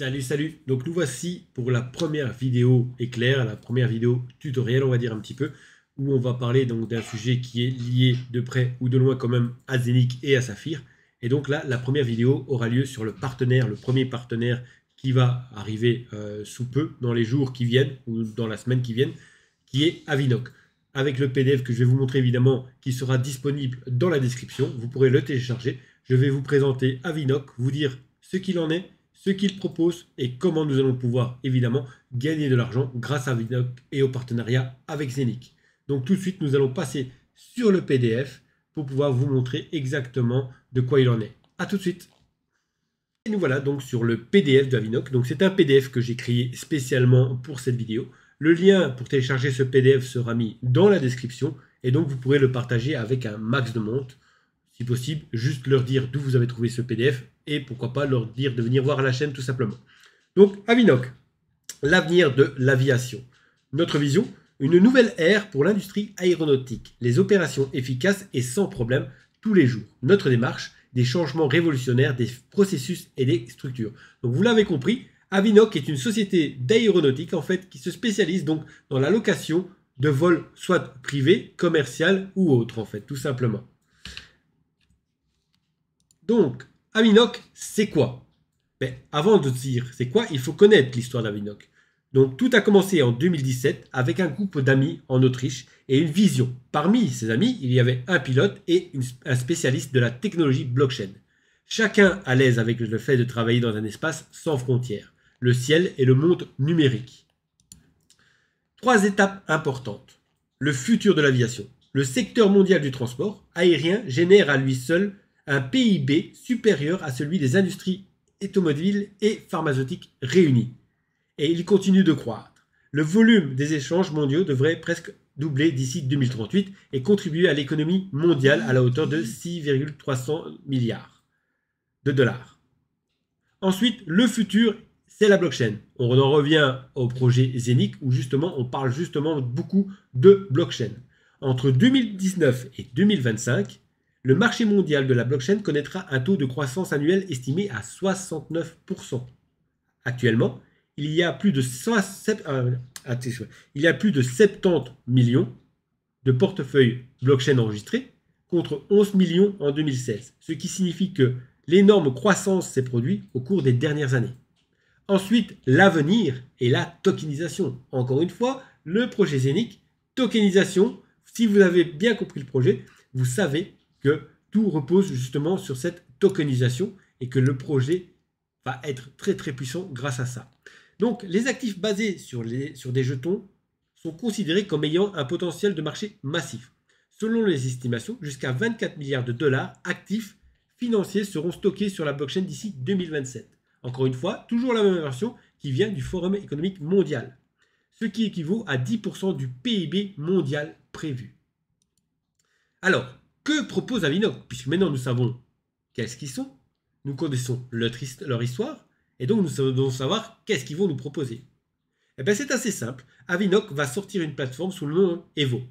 Salut. Donc nous voici pour la première vidéo éclair, la première vidéo tutoriel, on va dire un petit peu, où on va parler donc d'un sujet qui est lié de près ou de loin quand même à Zenic et à Saphir. Et donc là, la première vidéo aura lieu sur le partenaire, le premier partenaire qui va arriver sous peu, dans les jours qui viennent ou dans la semaine qui viennent, qui est Avinoc. Avec le PDF que je vais vous montrer évidemment, qui sera disponible dans la description, vous pourrez le télécharger. Je vais vous présenter Avinoc, vous dire ce qu'il en est, ce qu'il propose et comment nous allons pouvoir évidemment gagner de l'argent grâce à Avinoc et au partenariat avec Zenic. Donc tout de suite, nous allons passer sur le PDF pour pouvoir vous montrer exactement de quoi il en est. A tout de suite. Et nous voilà donc sur le PDF de Avinoc. Donc c'est un PDF que j'ai créé spécialement pour cette vidéo. Le lien pour télécharger ce PDF sera mis dans la description et donc vous pourrez le partager avec un max de monde. Si possible, juste leur dire d'où vous avez trouvé ce PDF et pourquoi pas leur dire de venir voir la chaîne tout simplement. Donc Avinoc, l'avenir de l'aviation. Notre vision, une nouvelle ère pour l'industrie aéronautique. Les opérations efficaces et sans problème tous les jours. Notre démarche, des changements révolutionnaires des processus et des structures. Donc vous l'avez compris, Avinoc est une société d'aéronautique en fait qui se spécialise donc dans la location de vols soit privés, commercial ou autres en fait, tout simplement. Donc, Avinoc, c'est quoi? Avant de dire c'est quoi, il faut connaître l'histoire d'Avinoc. Donc, tout a commencé en 2017 avec un groupe d'amis en Autriche et une vision. Parmi ces amis, il y avait un pilote et un spécialiste de la technologie blockchain. Chacun à l'aise avec le fait de travailler dans un espace sans frontières, le ciel et le monde numérique. 3 étapes importantes. Le futur de l'aviation. Le secteur mondial du transport aérien génère à lui seul un PIB supérieur à celui des industries automobiles et pharmaceutiques réunies. Et il continue de croître. Le volume des échanges mondiaux devrait presque doubler d'ici 2038 et contribuer à l'économie mondiale à la hauteur de 6,300 milliards de dollars. Ensuite, le futur, c'est la blockchain. On en revient au projet Zenic où justement on parle justement beaucoup de blockchain. Entre 2019 et 2025, le marché mondial de la blockchain connaîtra un taux de croissance annuel estimé à 69%. Actuellement, il y a plus de 70 millions de portefeuilles blockchain enregistrés contre 11 millions en 2016, ce qui signifie que l'énorme croissance s'est produite au cours des dernières années. Ensuite, l'avenir est la tokenisation. Encore une fois, le projet Zenic, tokenisation, si vous avez bien compris le projet, vous savez que tout repose justement sur cette tokenisation et que le projet va être très très puissant grâce à ça. Donc les actifs basés sur des jetons sont considérés comme ayant un potentiel de marché massif. Selon les estimations, jusqu'à 24 milliards de dollars actifs financiers seront stockés sur la blockchain d'ici 2027. Encore une fois, toujours la même version qui vient du Forum économique mondial, ce qui équivaut à 10% du PIB mondial prévu. Alors, que propose Avinoc? Puisque maintenant nous savons qu'est-ce qu'ils sont, nous connaissons leur histoire, et donc nous devons savoir qu'est-ce qu'ils vont nous proposer. Eh bien c'est assez simple, Avinoc va sortir une plateforme sous le nom Evo,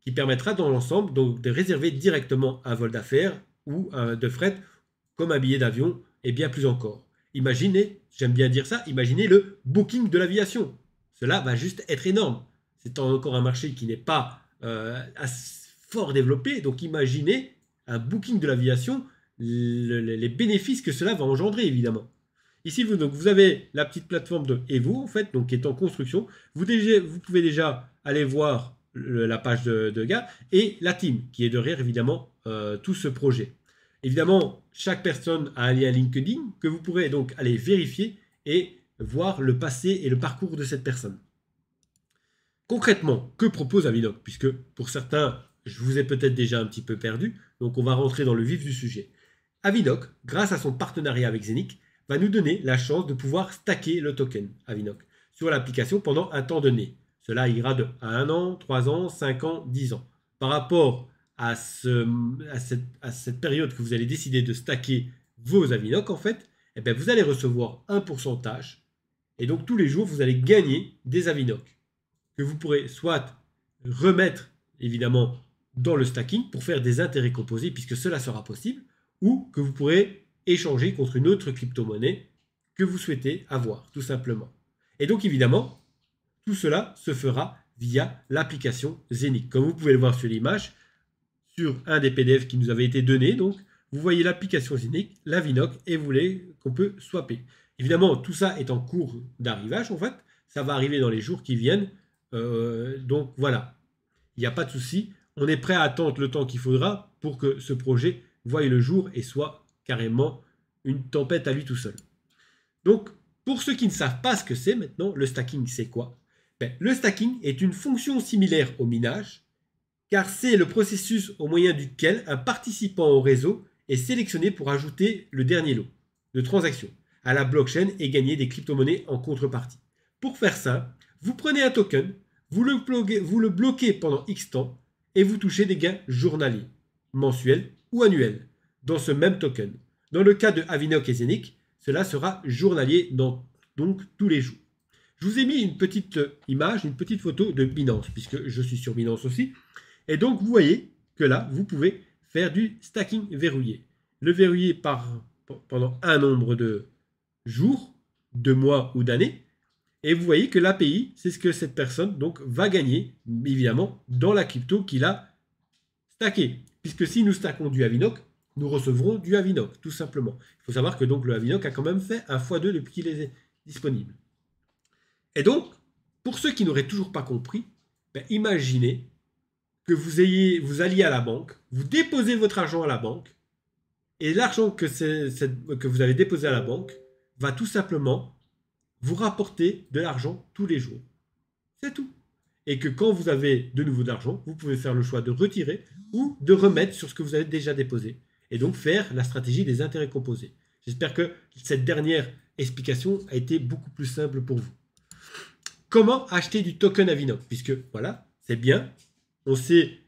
qui permettra dans l'ensemble donc de réserver directement un vol d'affaires ou de fret, comme un billet d'avion, et bien plus encore. Imaginez, j'aime bien dire ça, imaginez le booking de l'aviation. Cela va juste être énorme. C'est encore un marché qui n'est pas assez fort développé, donc imaginez un booking de l'aviation, les bénéfices que cela va engendrer évidemment. Ici vous avez la petite plateforme de Evo en fait, donc qui est en construction. Vous pouvez déjà aller voir la page de gars et la team qui est derrière évidemment tout ce projet. Évidemment, chaque personne a un lien LinkedIn que vous pourrez donc aller vérifier et voir le passé et le parcours de cette personne. Concrètement, que propose Avinoc? Puisque pour certains, je vous ai peut-être déjà un petit peu perdu, donc on va rentrer dans le vif du sujet. Avinoc, grâce à son partenariat avec Zenic, va nous donner la chance de pouvoir stacker le token Avinoc sur l'application pendant un temps donné. Cela ira de 1 an, 3 ans, 5 ans, 10 ans. Par rapport à cette période que vous allez décider de stacker vos Avinoc, en fait, eh bien, vous allez recevoir un pourcentage et donc tous les jours, vous allez gagner des Avinoc que vous pourrez soit remettre évidemment dans le stacking pour faire des intérêts composés puisque cela sera possible, ou que vous pourrez échanger contre une autre crypto-monnaie que vous souhaitez avoir, tout simplement. Et donc, évidemment, tout cela se fera via l'application Zenic. Comme vous pouvez le voir sur l'image, sur un des PDF qui nous avait été donné, donc, vous voyez l'application Zenic, la Vinoc, et vous voulez qu'on peut swapper. Évidemment, tout ça est en cours d'arrivage, en fait. Ça va arriver dans les jours qui viennent. Donc, voilà. Il n'y a pas de souci. On est prêt à attendre le temps qu'il faudra pour que ce projet voie le jour et soit carrément une tempête à lui tout seul. Donc, pour ceux qui ne savent pas ce que c'est maintenant, le stacking, c'est quoi? Le stacking est une fonction similaire au minage, car c'est le processus au moyen duquel un participant au réseau est sélectionné pour ajouter le dernier lot de transactions à la blockchain et gagner des crypto-monnaies en contrepartie. Pour faire ça, vous prenez un token, vous le bloquez pendant X temps et vous touchez des gains journaliers, mensuels ou annuels dans ce même token. Dans le cas de Avinoc et Zenic, cela sera journalier, donc tous les jours. Je vous ai mis une petite image, une petite photo de Binance, puisque je suis sur Binance aussi. Et donc, vous voyez que là, vous pouvez faire du stacking verrouillé. Le verrouiller pendant un nombre de jours, de mois ou d'années. Et vous voyez que l'API, c'est ce que cette personne donc, va gagner, évidemment, dans la crypto qu'il a stacké. Puisque si nous stackons du Avinoc, nous recevrons du Avinoc, tout simplement. Il faut savoir que donc, le Avinoc a quand même fait un x2 depuis qu'il est disponible. Et donc, pour ceux qui n'auraient toujours pas compris, imaginez que vous alliez à la banque, vous déposez votre argent à la banque, et l'argent que vous avez déposé à la banque va tout simplement vous rapporter de l'argent tous les jours. C'est tout. Et que quand vous avez de nouveau de l'argent, vous pouvez faire le choix de retirer ou de remettre sur ce que vous avez déjà déposé. Et donc faire la stratégie des intérêts composés. J'espère que cette dernière explication a été beaucoup plus simple pour vous. Comment acheter du token Avinoc? Puisque voilà, c'est bien, on sait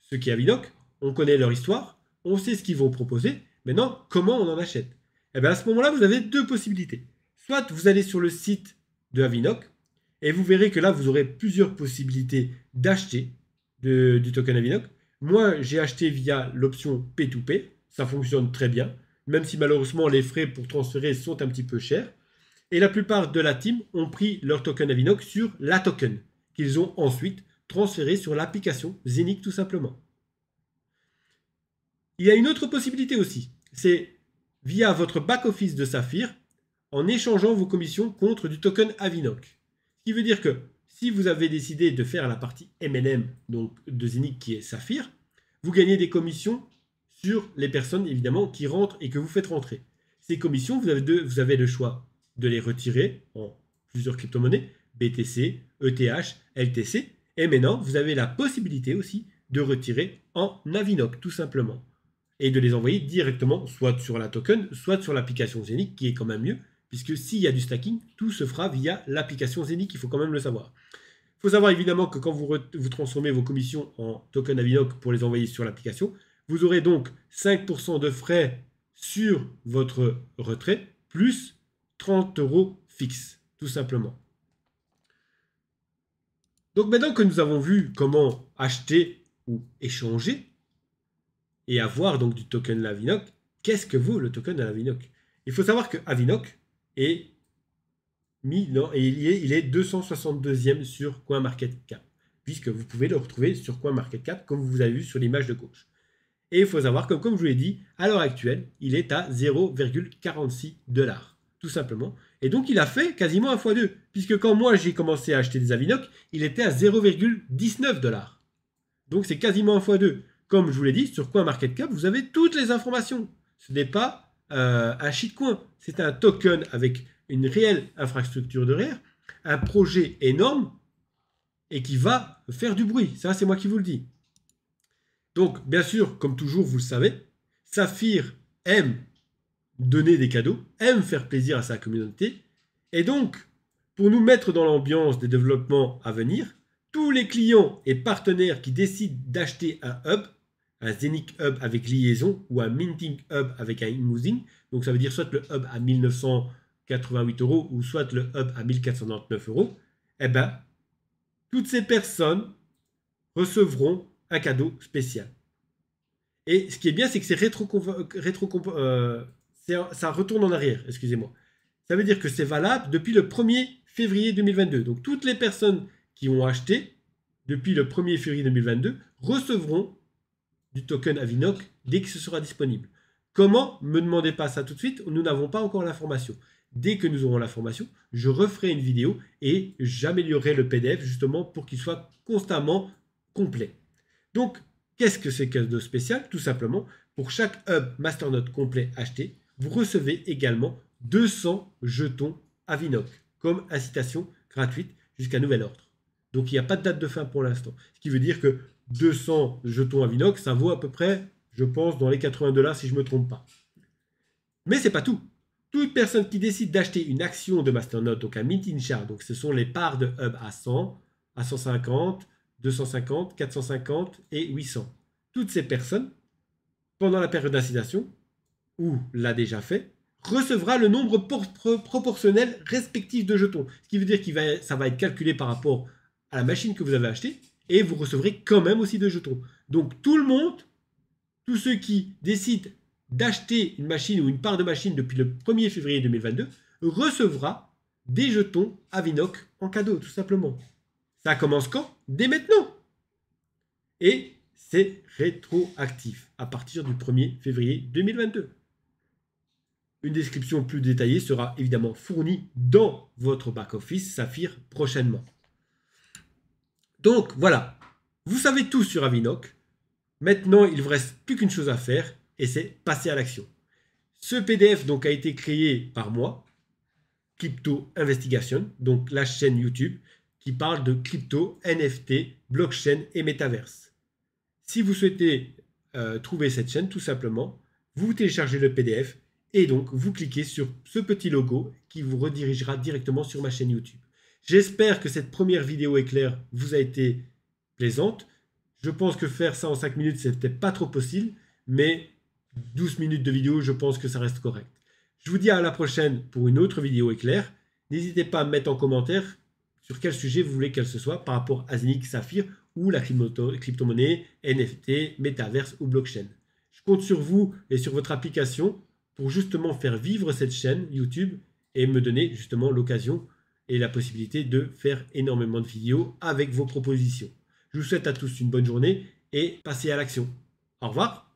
ce qu'est Avinoc, on connaît leur histoire, on sait ce qu'ils vont proposer. Maintenant, comment on en achète? Et bien à ce moment-là, vous avez deux possibilités. Soit vous allez sur le site de Avinoc et vous verrez que là, vous aurez plusieurs possibilités d'acheter du token Avinoc. Moi, j'ai acheté via l'option P2P. Ça fonctionne très bien, même si malheureusement, les frais pour transférer sont un petit peu chers. Et la plupart de la team ont pris leur token Avinoc sur la token, qu'ils ont ensuite transféré sur l'application Zenic tout simplement. Il y a une autre possibilité aussi, c'est via votre back-office de Saphir, en échangeant vos commissions contre du token Avinoc. Ce qui veut dire que si vous avez décidé de faire la partie MLM donc de Zenic qui est Saphir, vous gagnez des commissions sur les personnes évidemment qui rentrent et que vous faites rentrer. Ces commissions, vous avez le choix de les retirer en plusieurs crypto-monnaies, BTC, ETH, LTC, et maintenant vous avez la possibilité aussi de retirer en Avinoc tout simplement et de les envoyer directement soit sur la token, soit sur l'application Zenic qui est quand même mieux, puisque s'il y a du stacking, tout se fera via l'application Zenic, il faut quand même le savoir. Il faut savoir évidemment que quand vous transformez vos commissions en token Avinoc pour les envoyer sur l'application, vous aurez donc 5% de frais sur votre retrait, plus 30 € fixe, tout simplement. Donc maintenant que nous avons vu comment acheter ou échanger et avoir donc du token Avinoc, qu'est-ce que vaut le token de Avinoc? Il faut savoir que Avinoc est il est 262e sur CoinMarketCap, puisque vous pouvez le retrouver sur CoinMarketCap comme vous avez vu sur l'image de gauche. Et il faut savoir que, comme je vous l'ai dit, à l'heure actuelle, il est à 0,46 $, tout simplement. Et donc, il a fait quasiment un x2, puisque quand moi j'ai commencé à acheter des Avinoc, il était à 0,19 $. Donc, c'est quasiment un x2. Comme je vous l'ai dit, sur CoinMarketCap, vous avez toutes les informations. Ce n'est pas un shitcoin, c'est un token avec une réelle infrastructure derrière, un projet énorme et qui va faire du bruit. Ça, c'est moi qui vous le dis. Donc, bien sûr, comme toujours, vous le savez, Saphir aime donner des cadeaux, aime faire plaisir à sa communauté. Et donc, pour nous mettre dans l'ambiance des développements à venir, tous les clients et partenaires qui décident d'acheter un hub, un Zenic hub avec liaison ou un minting hub avec un inmousing, donc ça veut dire soit le hub à 1988 € ou soit le hub à 1499 €, eh bien, toutes ces personnes recevront un cadeau spécial. Et ce qui est bien, c'est que c'est ça retourne en arrière, excusez-moi. Ça veut dire que c'est valable depuis le 1er février 2022. Donc toutes les personnes qui ont acheté depuis le 1er février 2022 recevront du token Avinoc dès que ce sera disponible. Comment? Ne me demandez pas ça tout de suite, nous n'avons pas encore l'information. Dès que nous aurons l'information, je referai une vidéo et j'améliorerai le PDF justement pour qu'il soit constamment complet. Donc, qu'est-ce que c'est cadeau spécial? Tout simplement, pour chaque hub Masternode complet acheté, vous recevez également 200 jetons Avinoc comme incitation gratuite jusqu'à nouvel ordre. Donc, il n'y a pas de date de fin pour l'instant. Ce qui veut dire que 200 jetons Avinoc, ça vaut à peu près, je pense, dans les 80 $ si je ne me trompe pas. Mais ce n'est pas tout. Toute personne qui décide d'acheter une action de Masternode, donc un Mint in Char, donc ce sont les parts de hub à 100, à 150, 250, 450 et 800. Toutes ces personnes, pendant la période d'incitation, ou l'a déjà fait, recevra le nombre proportionnel respectif de jetons. Ce qui veut dire que ça va être calculé par rapport à la machine que vous avez achetée, et vous recevrez quand même aussi de jetons. Donc tout le monde, tous ceux qui décident d'acheter une machine ou une part de machine depuis le 1er février 2022, recevra des jetons Avinoc en cadeau, tout simplement. Ça commence quand? Dès maintenant. Et c'est rétroactif à partir du 1er février 2022. Une description plus détaillée sera évidemment fournie dans votre back-office Saphir prochainement. Donc voilà, vous savez tout sur Avinoc. Maintenant, il ne vous reste plus qu'une chose à faire et c'est passer à l'action. Ce PDF donc a été créé par moi, Crypto Investigation, donc la chaîne YouTube qui parle de crypto, NFT, blockchain et métaverse. Si vous souhaitez trouver cette chaîne, tout simplement, vous téléchargez le PDF et donc vous cliquez sur ce petit logo qui vous redirigera directement sur ma chaîne YouTube. J'espère que cette première vidéo éclair vous a été plaisante. Je pense que faire ça en 5 minutes, c'est peut-être pas trop possible, mais 12 minutes de vidéo, je pense que ça reste correct. Je vous dis à la prochaine pour une autre vidéo éclair. N'hésitez pas à me mettre en commentaire sur quel sujet vous voulez qu'elle se soit par rapport à Avinoc Saphir ou la crypto-monnaie, NFT, métaverse ou blockchain. Je compte sur vous et sur votre application pour justement faire vivre cette chaîne YouTube et me donner justement l'occasion et la possibilité de faire énormément de vidéos avec vos propositions. Je vous souhaite à tous une bonne journée et passez à l'action. Au revoir.